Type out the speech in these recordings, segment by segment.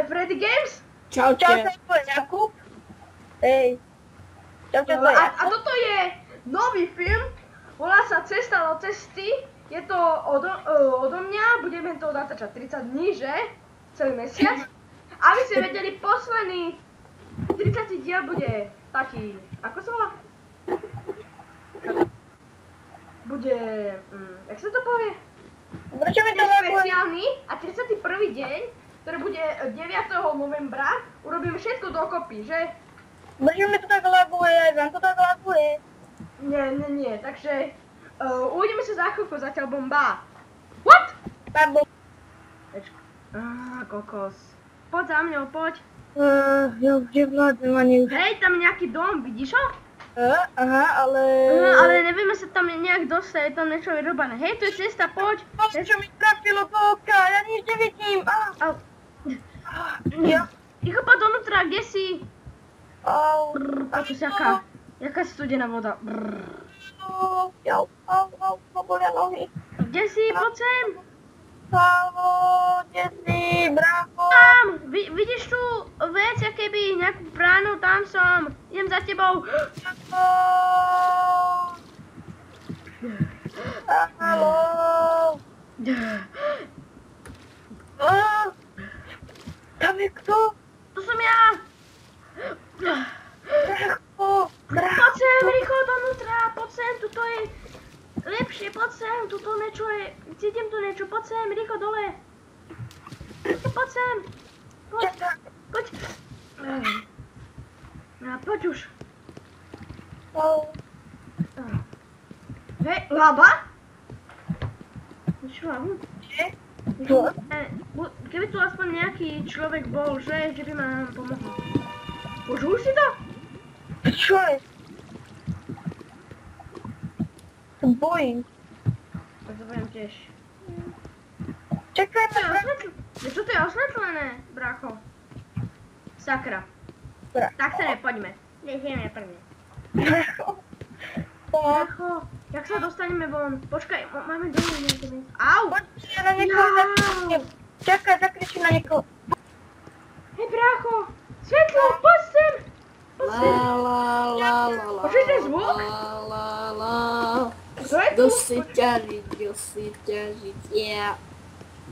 Freddy Games. Čaute. Čaute, to je Jakub. Hej. Čaute, to je A Jakub. toto je nový film, volá sa Cesta do cesty. Je to odo mňa, budeme to natáčať 30 dní, že? Celý mesiac. Aby ste vedeli, posledný 30. diel bude taký, ako sa volá? Bude, jak sa to povie? Prečo mi to Špeciálny a 31. deň, ktorý bude 9. novembra, urobíme všetko dokopy, že? Prečo mi to tak laguje? Vám to tak laguje? Nie, takže uvidíme sa za chvíľku, zatiaľ bomba. What? Babo. Kokos. Poď za mňou, poď. Ja už nevládnem ani už. Hej, tam je nejaký dom, vidíš ho? Aha, ale... Ale nevieme sa tam nejak dostať, je tam niečo vyrobané. Hej, to je cesta, poď. Niečo mi trafilo do oka, ja nič nevidím. Au. Ja. Ticho, poď donútra, kde si? Au. Počuť, jaká studená voda. Au, bolia nohy. Kde si, poď sem. Halo, kde si, brácho? Tam, vidíš tu vec, keby nejakú bránu, tam som. Idem za tebou. Halo. Tam je kto? To som ja. Poď sem, rýchlo donútra, poď sem, tuto je lepšie, poď sem, tuto niečo je, cítim tu niečo, poď sem, rýchlo dole. Poď sem, poď. Poď už. Hej, lava? Čo lavu? Keby tu aspoň nejaký človek bol, že by nám pomohol. Počul si to? Čo je? Bojím. Tak to budem tiež. Čakaj, Čo to je osvetlené, brácho? Sakra. Tak sa nepoďme. Nechajme prvne. Brácho, jak sa dostaneme von? Počkaj, máme dole nejaké miesto. Au! Poď na niekoho zakričím. Čakaj, zakričím na niekoho. Hej, brácho! Svetlo, poď sem! Počuješ ten zvuk? Kto je tu? Kdo si ťažiť, yeah.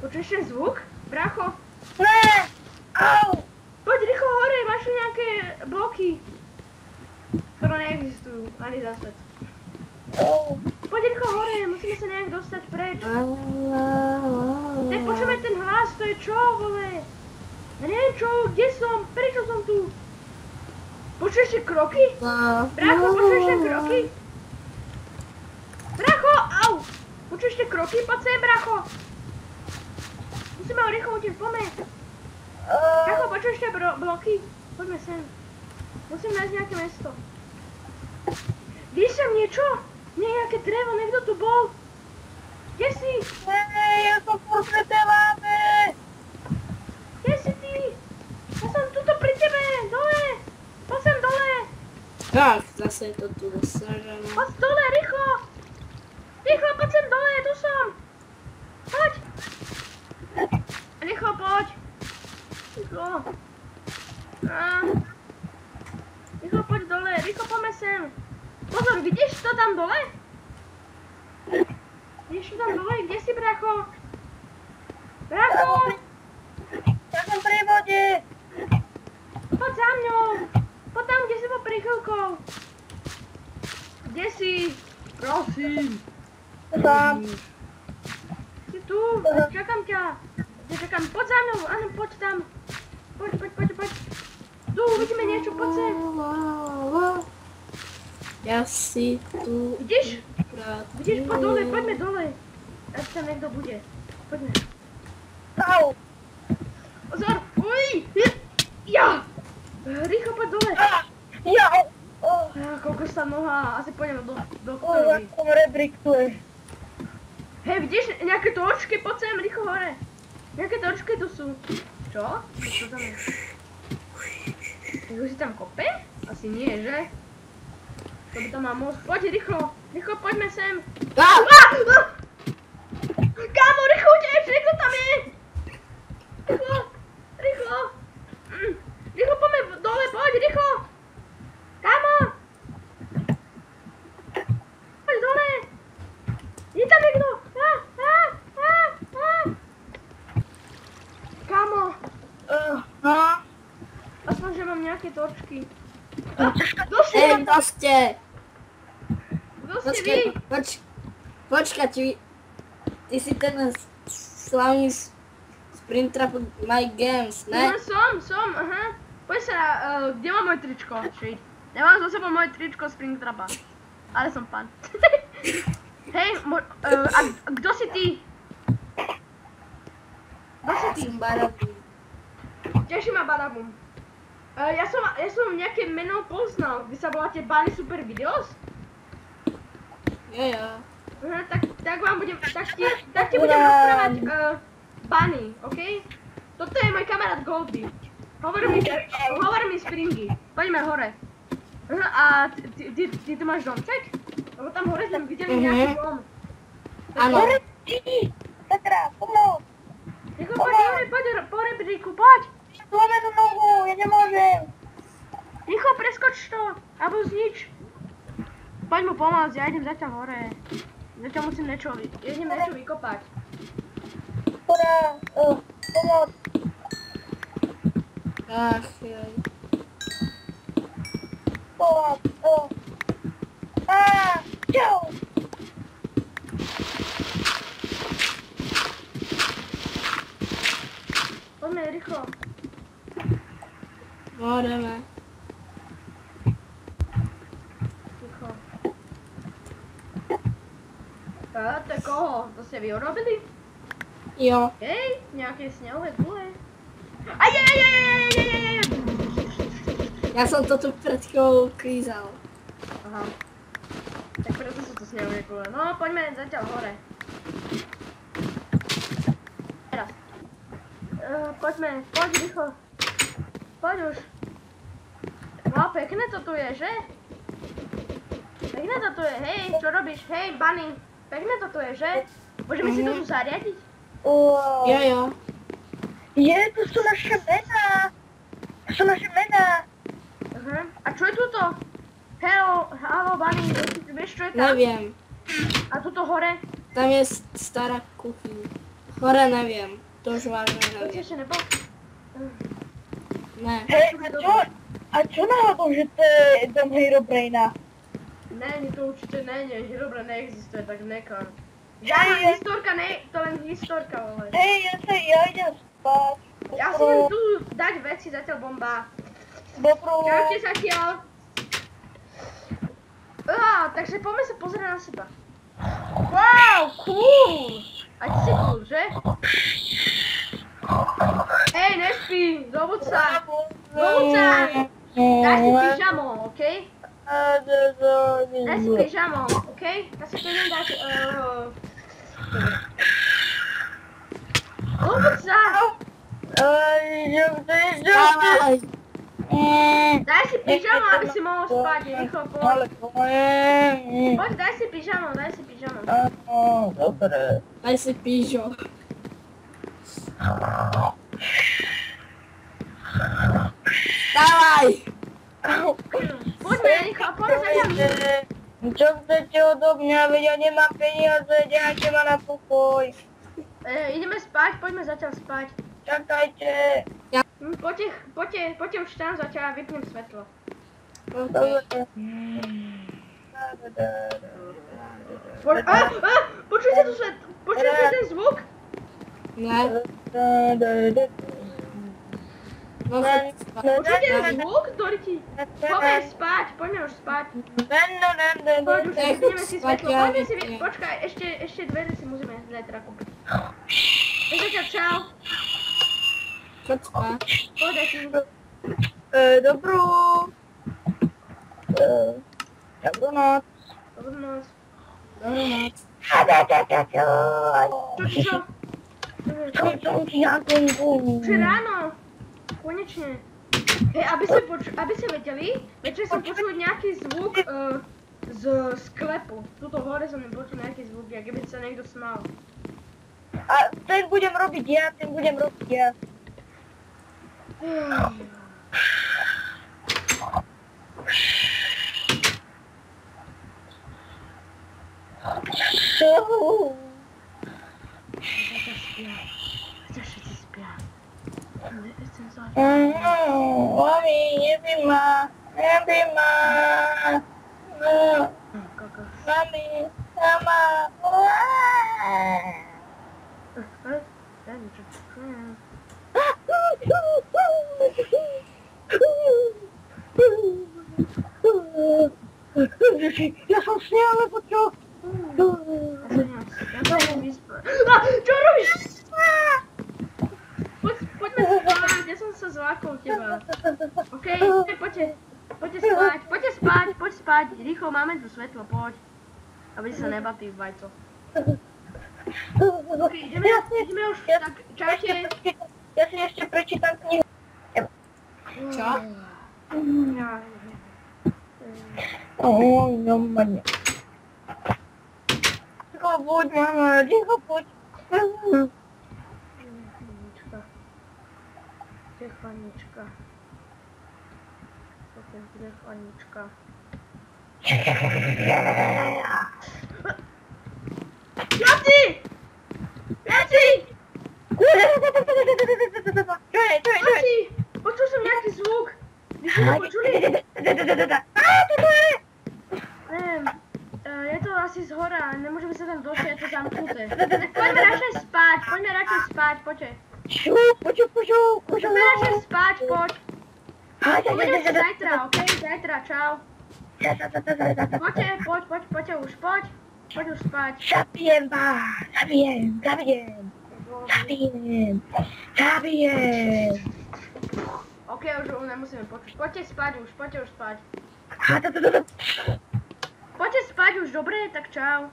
Počuješ ten zvuk? Brácho? Ne! Au! Poď rýchlo hore, máš tu nejaké bloky. Skoro neexistujú, ani zase. Poď rýchlo hore, musíme sa nejak dostať preč. Teď počujeme ten hlas, to je čo, vole? Ja neviem čo, kde som, prečo som tu? Počuješ tie kroky? Brácho, počuješ tie kroky? Brácho, au! Počuješ tie kroky? Poď sem, brácho! Musíme ho rýchlo utiec, poďme. Brácho, počuješ tie bloky? Poďme sem. Musím nájsť nejaké mesto. Vidíš tam niečo? Nejaké drevo, niekto tu bol. Kde si? Hej, ja som furt v tej láve. Kde si ty? Ja som tuto pri tebe, dole. Poď sem dole. Tak, zase to tu dosažeme. Poď dole, rýchlo. Rýchlo, poď sem dole, tu som. Poď. Rýchlo, poď. Rýchlo. Rýchlo, poď dole, rýchlo, poďme sem. Pozor, vidíš to tam dole? Vidíš to tam dole? Kde si, brácho? Brácho! Ja som pri vode. Poď za mňou. Poď tam, kde si bol pri chvíľkou. Kde si? Prosím. Tam. Si tu? Čakám ťa. Čakám, poď za mňou. Áno, poď tam. Poď. Tu, uvidíme niečo, poď sem. Ja si tu... Vidíš? Vidíš, poď dole, poďme dole. Až tam niekto bude. Poďme. Au. Pozor! Uj! Ja! Rýchlo, poď dole. Ja. Koľko sa noha, asi pôjdem do Jak ktorej. som rebrík tu je. Hej, vidíš, nejaké točky, poď sem, rýchlo hore. Nejaké točky tu sú. Čo? Čo tam je? Už si tam kope? Asi nie, že? To by tam mal môcť. Poď, rýchlo, poďme sem. Kámo, rýchlo uteč, niekto tam je! Rýchlo! mám nejaké točky. Kto Kto ste? ste vy? Počkať, ty si ten slavný Sprint Trap My Games, ne? No, som, aha. Poď sa, kde mám moje tričko? Shit. Nemám za sebou moje tričko Springtrapa. Ale som fan. Hej, a kto si ty? Kto si ty? Som Barabum. Teší ma Badabum. Ja som nejaké meno poznal. Vy sa voláte Bunny Super Videos? Jo. Aha, tak vám budem, tak ti budem rozprávať Bunny, okej? Toto je môj kamarát Goldie. Hovor mi Springy. Poďme hore. Aha, a ty tu máš domček? Lebo tam hore sme videli nejaký dom. Áno. Sakra, pomoc! Jako poď po rebríku, poď! Zlomenú nohu, ja nemôžem! Rýchlo preskoč to, alebo znič. Poď mu pomôcť, ja idem zatiaľ hore. Zatiaľ musím niečo vykopať. Pora, pomoc! Ach, joj. Pomoc, čau! Poďme rýchlo. Môžeme. Rýchlo. To je koho? To ste vy urobili? Jo. Hej, nejaké snehové gule. Ja som to tu pred chvíľou klízal. Aha. Tak preto sú to snehové gule. No, poďme zatiaľ hore. Teraz. Poďme, poď rýchlo. Poď už. No, pekné to tu je, že? Pekné to tu je, hej, čo robíš? Hej, Bunny, pekné to tu je, že? Môžeme si to tu zariadiť? Jo. Tu sú naše mená! Aha. A čo je tuto? Hello, Bunny, vieš čo je tam? Neviem. A tuto hore? Tam je stará kuchyňa. Hore neviem. To už vážne To si neviem. ešte nebol? Ne. Hej, a čo náhodou, že to je dom Herobraina? Ne, to určite nie, Herobrine neexistuje, tak nekar. Žiadna historka, to len historka, vole. Hej, ja idem spať. Ja si idem tu dať veci, zatiaľ bomba. Dobrú. Čaute zatiaľ. Takže poďme sa pozrieť na seba. Wow, cool! A ty si cool, že? Hej, nespí, zobud sa. Daj si pyžamo, okej? Daj si pyžamo, okej? Ja si to idem dať, zobud sa. Dávaj. Daj si pyžamo, aby si mohol spať, rýchlo poď. Poď, daj si pyžamo. Dobre. Daj si pížo. Dávaj. Poďme, rýchlo, poďme zatiaľ. Čo chcete odo mňa, veď ja nemám peniaze, nechajte ma na pokoj. Ideme spať, poďme zatiaľ spať. Čakajte. Poďte už tam zatiaľ a vypnem svetlo. Dobre. Počujete tu počujete ten zvuk? Ne. No, Počujete ten zvuk, Doriti? Poďme už spať. Poď už, vypneme si svetlo. Poďme si, počkaj, ešte dve si musíme zajtra kúpiť. Zatiaľ čau. Choď spať. Poďte si. Dobrú. Dobrú noc. Dobrú noc. Dobrú noc. Čo? Už je ráno. Konečne. Hej, aby ste vedeli, večer som počul nejaký zvuk z sklepu. Tuto hore som nepočul nejaký zvuk, jak by sa niekto smál. A ten budem robiť ja. Zatiaľ všetci spia. Nechcem sa. Mami, nebima. Kokos. Mami, sama. Ja niečo. Ja som sniale počul. Ja sa idem vyspať. Čo robíš? Poďme spať, ja som sa zlákol teba. Okej, poďte spať, rýchlo máme tu svetlo, poď. Aby sa nebal tých vajcov. Okej, ideme už, tak čaute. Ja si ešte prečítam knihu. Čo? Ja, Mane. Ticho buď, mama, ticho buď. Stefanička. Stefanička. Jati! Jati! Čo je? Jati! Počul som nejaký zvuk. Vy ste to počuli? Neviem. Je to asi z hora, nemôžeme sa tam dostať, je to zamknuté. Tak poďme radšej spať, poďte. Poďme radšej spať, poď. Poďme si zajtra, okej? Zajtra, čau. Poďte už, poď. Poď už spať. Zabijem vás, zabijem. Ok, už nemusíme počuť. Poďte už spať. Poďte spať už, dobre? Tak čau.